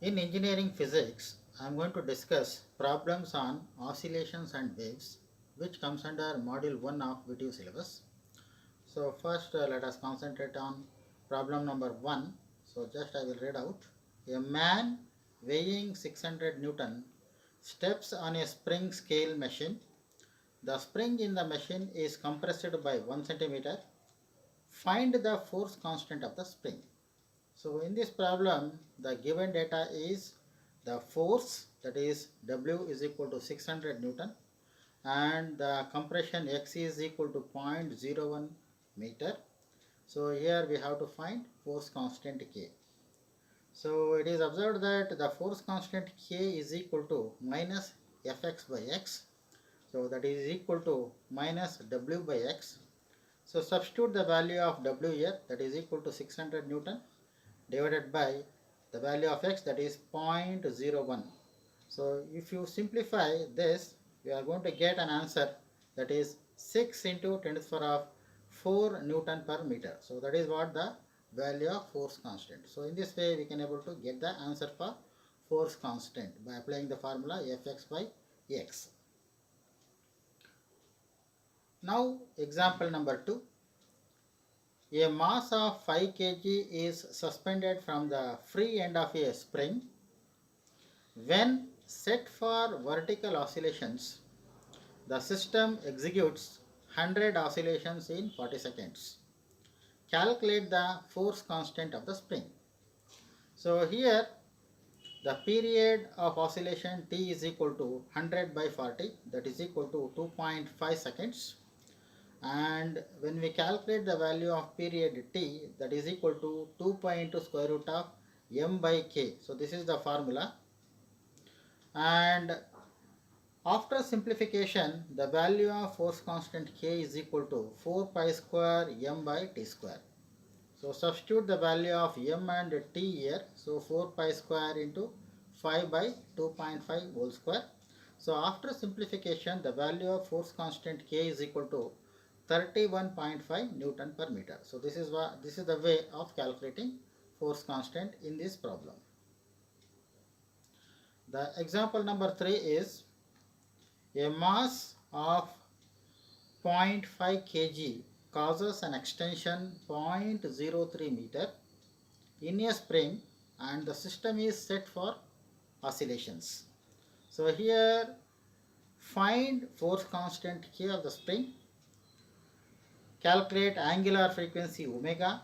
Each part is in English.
In engineering physics, I am going to discuss problems on oscillations and waves, which comes under module 1 of VTU syllabus. So first let us concentrate on problem number 1. So just I will read out. A man weighing 600 Newton steps on a spring scale machine. The spring in the machine is compressed by 1 centimeter. Find the force constant of the spring. So in this problem, the given data is the force, that is W is equal to 600 Newton, and the compression X is equal to 0.01 meter. So here we have to find force constant K. So it is observed that the force constant K is equal to minus Fx by x. So that is equal to minus W by x. So substitute the value of W here, that is equal to 600 Newton, divided by the value of x, that is 0.01. So if you simplify this, we are going to get an answer, that is 6 into 10 to the power of 4 Newton per meter. So that is what the value of force constant. So in this way we can able to get the answer for force constant by applying the formula Fx by x. Now example number 2. A mass of 5 kg is suspended from the free end of a spring. When set for vertical oscillations, the system executes 100 oscillations in 40 seconds. Calculate the force constant of the spring. So here the period of oscillation T is equal to 100 by 40, that is equal to 2.5 seconds. And when we calculate the value of period T, that is equal to 2 pi into square root of m by k. So this is the formula. And after simplification, the value of force constant K is equal to 4 pi square m by t square. So substitute the value of m and t here. So 4 pi square into 5 by 2.5 whole square. So after simplification, the value of force constant K is equal to 31.5 Newton per meter. So this is the way of calculating force constant in this problem. The example number 3 is a mass of 0.5 kg causes an extension 0.03 meter in a spring, and the system is set for oscillations. So here find force constant K of the spring, calculate angular frequency omega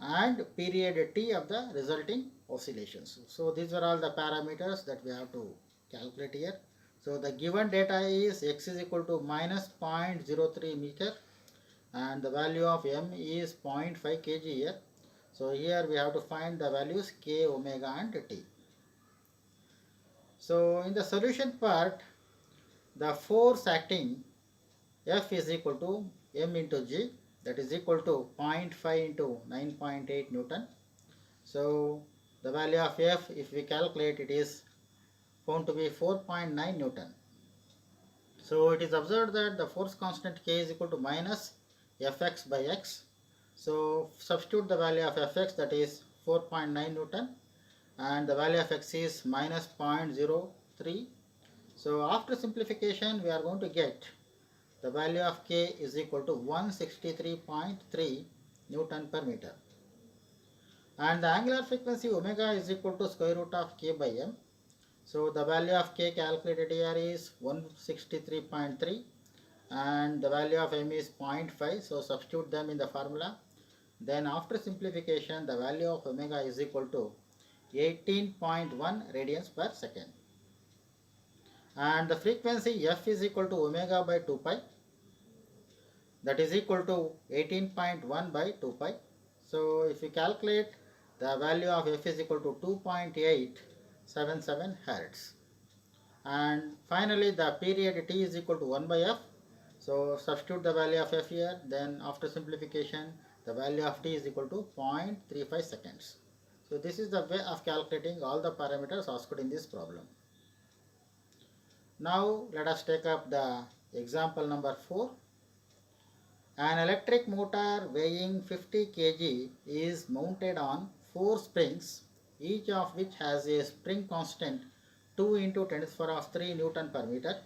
and period T of the resulting oscillations. So these are all the parameters that we have to calculate here. So the given data is x is equal to minus 0.03 meter and the value of m is 0.5 kg here. So here we have to find the values k, omega and t. So in the solution part, the force acting F is equal to m into g, that is equal to 0.5 into 9.8 Newton. So the value of F, if we calculate, it is found to be 4.9 Newton. So it is observed that the force constant K is equal to minus Fx by x. So substitute the value of Fx, that is 4.9 Newton, and the value of x is minus 0.03. So after simplification, we are going to get the value of K is equal to 163.3 Newton per meter. And the angular frequency omega is equal to square root of K by m. So the value of K calculated here is 163.3 and the value of m is 0.5. So substitute them in the formula. Then after simplification, the value of omega is equal to 18.1 radians per second. And the frequency F is equal to omega by 2 pi, that is equal to 18.1 by 2 pi. So if you calculate, the value of F is equal to 2.877 Hertz. And finally the period T is equal to 1 by F. So substitute the value of F here, then after simplification the value of T is equal to 0.35 seconds. So this is the way of calculating all the parameters asked in this problem. Now let us take up the example number 4. An electric motor weighing 50 kg is mounted on 4 springs each of which has a spring constant 2 into 10 to the power of 3 Newton per meter.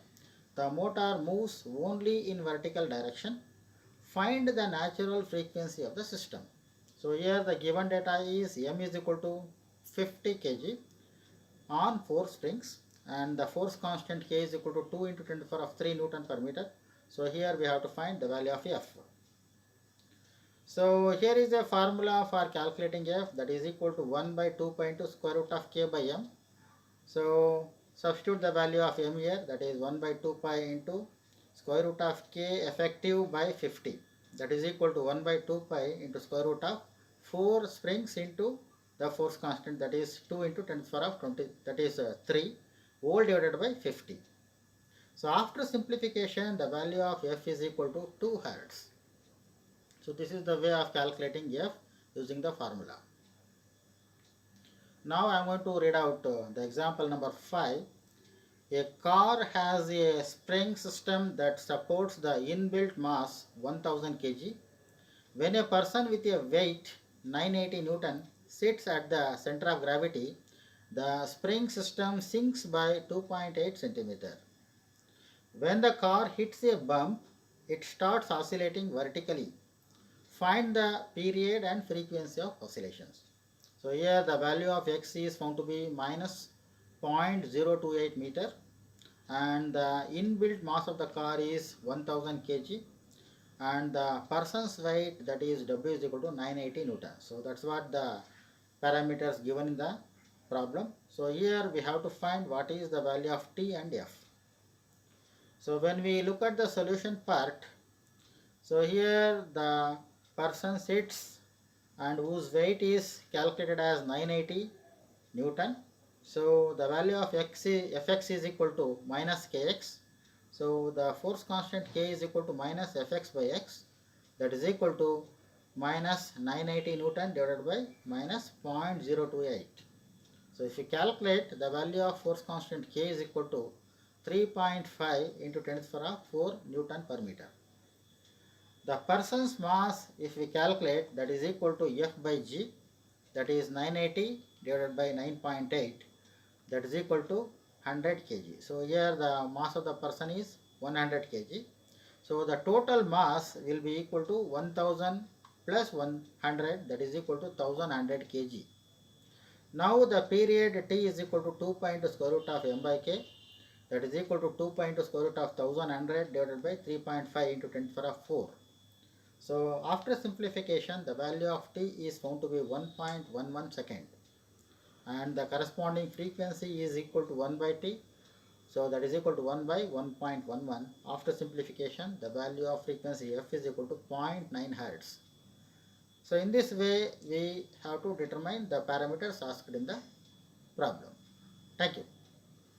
The motor moves only in vertical direction. Find the natural frequency of the system. So here the given data is M is equal to 50 kg on 4 springs, and the force constant K is equal to 2 into 10 to the power of 3 Newton per meter. So here we have to find the value of F. So here is a formula for calculating F, that is equal to 1 by 2 pi into square root of K by M. So substitute the value of M here, that is 1 by 2 pi into square root of K effective by 50, that is equal to 1 by 2 pi into square root of 4 springs into the force constant, that is 2 into 10 to the power of 20, that is 3 whole divided by 50. So after simplification, the value of F is equal to 2 Hertz. So this is the way of calculating F using the formula. Now I am going to read out the example number 5. A car has a spring system that supports the inbuilt mass 1000 kg. When a person with a weight 980 Newton sits at the center of gravity, the spring system sinks by 2.8 centimeter. When the car hits a bump, it starts oscillating vertically. Find the period and frequency of oscillations. So here the value of x is found to be minus 0.028 meter, and the inbuilt mass of the car is 1000 kg, and the person's weight, that is W, is equal to 980 Newton. So that's what the parameters given in the problem. So here we have to find what is the value of T and F. So when we look at the solution part, so here the person sits and whose weight is calculated as 980 Newton. So the value of Fx is equal to minus Kx. So the force constant K is equal to minus Fx by x, that is equal to minus 980 Newton divided by minus 0.028. So if you calculate, the value of force constant K is equal to 3.5 into 10 to the power of 4 Newton per meter. The person's mass, if we calculate, that is equal to F by G, that is 980 divided by 9.8, that is equal to 100 kg. So here the mass of the person is 100 kg. So the total mass will be equal to 1000 plus 100, that is equal to 1100 kg. Now the period T is equal to 2 pi into square root of M by K, that is equal to 2 pi into square root of 1100 divided by 3.5 into 10 to the power of 4. So after simplification, the value of T is found to be 1.11 second, and the corresponding frequency is equal to 1 by T. So that is equal to 1 by 1.11. After simplification, the value of frequency F is equal to 0.9 Hertz. So in this way, we have to determine the parameters asked in the problem. Thank you.